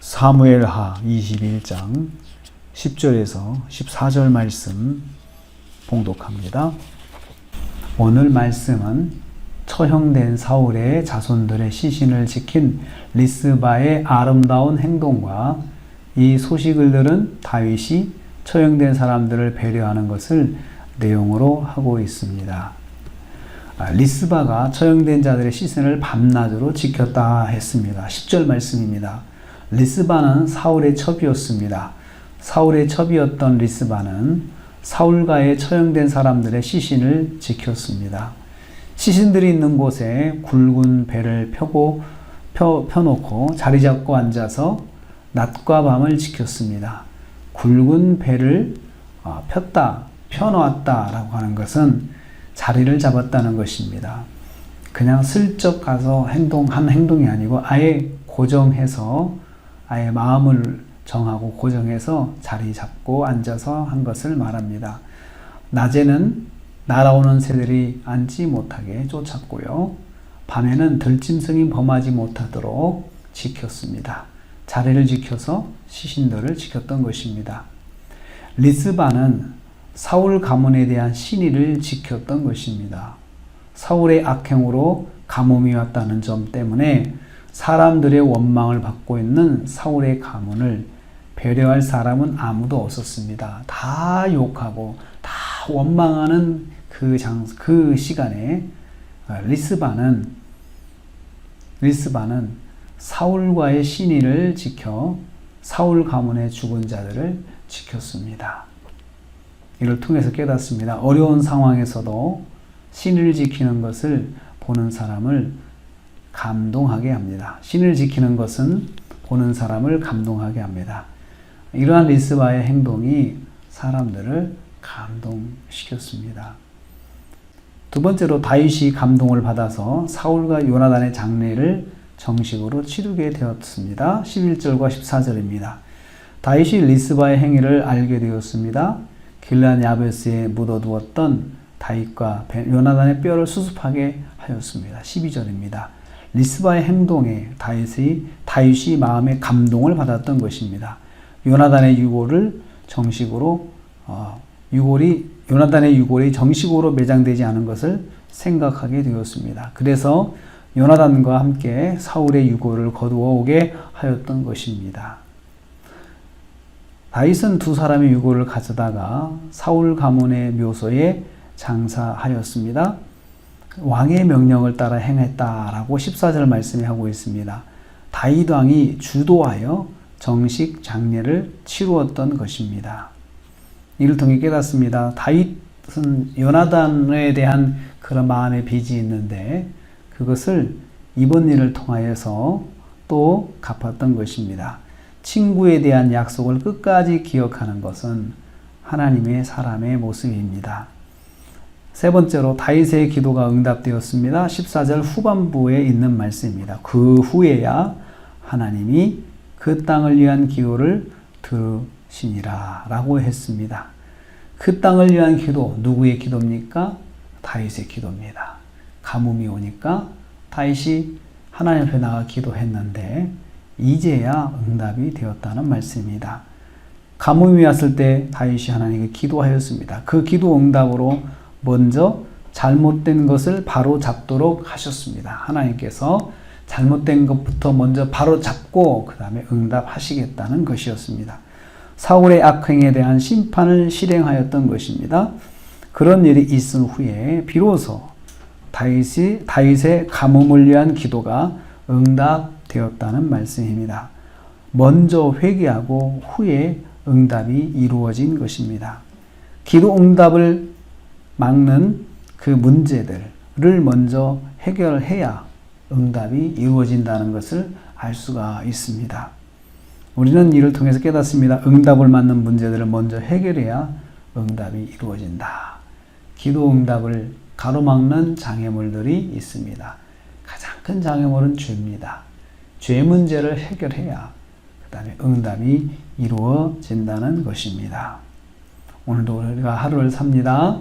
사무엘하 21장 10절에서 14절 말씀 봉독합니다. 오늘 말씀은 처형된 사울의 자손들의 시신을 지킨 리스바의 아름다운 행동과 이 소식을 들은 다윗이 처형된 사람들을 배려하는 것을 내용으로 하고 있습니다. 리스바가 처형된 자들의 시신을 밤낮으로 지켰다 했습니다. 10절 말씀입니다. 리스바는 사울의 첩이었습니다. 사울의 첩이었던 리스바는 사울가의 처형된 사람들의 시신을 지켰습니다. 시신들이 있는 곳에 굵은 배를 펴놓고 자리 잡고 앉아서 낮과 밤을 지켰습니다. 굵은 배를 펴놓았다 라고 하는 것은 자리를 잡았다는 것입니다. 그냥 슬쩍 가서 한 행동이 아니고 아예 고정해서 아예 마음을 정하고 고정해서 자리 잡고 앉아서 한 것을 말합니다. 낮에는 날아오는 새들이 앉지 못하게 쫓았고요. 밤에는 들짐승이 범하지 못하도록 지켰습니다. 자리를 지켜서 시신들을 지켰던 것입니다. 리스바는 사울 가문에 대한 신의를 지켰던 것입니다. 사울의 악행으로 가뭄이 왔다는 점 때문에 사람들의 원망을 받고 있는 사울의 가문을 배려할 사람은 아무도 없었습니다. 다 욕하고 다 원망하는 그 시간에 리스바는 사울과의 신의를 지켜 사울 가문의 죽은 자들을 지켰습니다. 이를 통해서 깨닫습니다. 어려운 상황에서도 신의를 지키는 것을 보는 사람을 감동하게 합니다. 신을 지키는 것은 보는 사람을 감동하게 합니다. 이러한 리스바의 행동이 사람들을 감동시켰습니다. 두 번째로 다윗이 감동을 받아서 사울과 요나단의 장례를 정식으로 치르게 되었습니다. 11절과 14절입니다. 다윗이 리스바의 행위를 알게 되었습니다. 길르앗 야베스에 묻어두었던 다윗과 요나단의 뼈를 수습하게 하였습니다. 12절입니다. 리스바의 행동에 다윗이 마음의 감동을 받았던 것입니다. 요나단의 유골이 정식으로 매장되지 않은 것을 생각하게 되었습니다. 그래서 요나단과 함께 사울의 유골을 거두어 오게 하였던 것입니다. 다윗은 두 사람의 유골을 가져다가 사울 가문의 묘소에 장사하였습니다. 왕의 명령을 따라 행했다라고 14절 말씀이 하고 있습니다. 다윗 왕이 주도하여 정식 장례를 치루었던 것입니다. 이를 통해 깨닫습니다. 다윗은 요나단에 대한 그런 마음의 빚이 있는데 그것을 이번 일을 통하여서 또 갚았던 것입니다. 친구에 대한 약속을 끝까지 기억하는 것은 하나님의 사람의 모습입니다. 세 번째로 다윗의 기도가 응답되었습니다. 14절 후반부에 있는 말씀입니다. 그 후에야 하나님이 그 땅을 위한 기도를 들으시니라 라고 했습니다. 그 땅을 위한 기도, 누구의 기도입니까? 다윗의 기도입니다. 가뭄이 오니까 다윗이 하나님 앞에 나가 기도했는데 이제야 응답이 되었다는 말씀입니다. 가뭄이 왔을 때 다윗이 하나님께 기도하였습니다. 그 기도 응답으로 먼저 잘못된 것을 바로 잡도록 하셨습니다. 하나님께서 잘못된 것부터 먼저 바로 잡고 그 다음에 응답하시겠다는 것이었습니다. 사울의 악행에 대한 심판을 실행하였던 것입니다. 그런 일이 있은 후에 비로소 다윗의 가뭄을 위한 기도가 응답되었다는 말씀입니다. 먼저 회개하고 후에 응답이 이루어진 것입니다. 기도 응답을 막는 그 문제들을 먼저 해결해야 응답이 이루어진다는 것을 알 수가 있습니다. 우리는 이를 통해서 깨닫습니다. 응답을 맞는 문제들을 먼저 해결해야 응답이 이루어진다. 기도 응답을 가로막는 장애물들이 있습니다. 가장 큰 장애물은 죄입니다. 죄 문제를 해결해야 그 다음에 응답이 이루어진다는 것입니다. 오늘도 우리가 하루를 삽니다.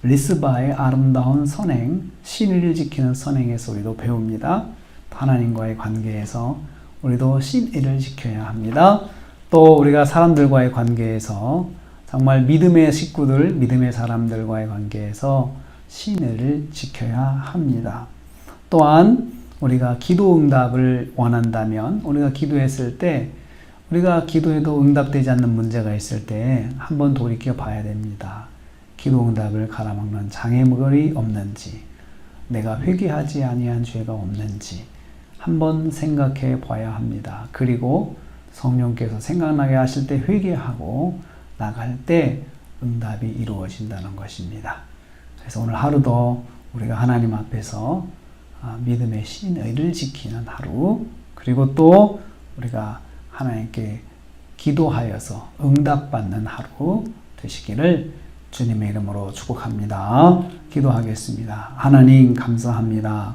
리스바의 아름다운 선행, 신의를 지키는 선행에서 우리도 배웁니다. 하나님과의 관계에서 우리도 신의를 지켜야 합니다. 또 우리가 사람들과의 관계에서 정말 믿음의 식구들, 믿음의 사람들과의 관계에서 신의를 지켜야 합니다. 또한 우리가 기도 응답을 원한다면 우리가 기도했을 때 우리가 기도해도 응답되지 않는 문제가 있을 때 한번 돌이켜 봐야 됩니다. 기도 응답을 갈아먹는 장애물이 없는지, 내가 회개하지 아니한 죄가 없는지 한번 생각해 봐야 합니다. 그리고 성령께서 생각나게 하실 때 회개하고 나갈 때 응답이 이루어진다는 것입니다. 그래서 오늘 하루도 우리가 하나님 앞에서 믿음의 신의를 지키는 하루, 그리고 또 우리가 하나님께 기도하여서 응답받는 하루 되시기를 주님의 이름으로 축복합니다. 기도하겠습니다. 하나님 감사합니다.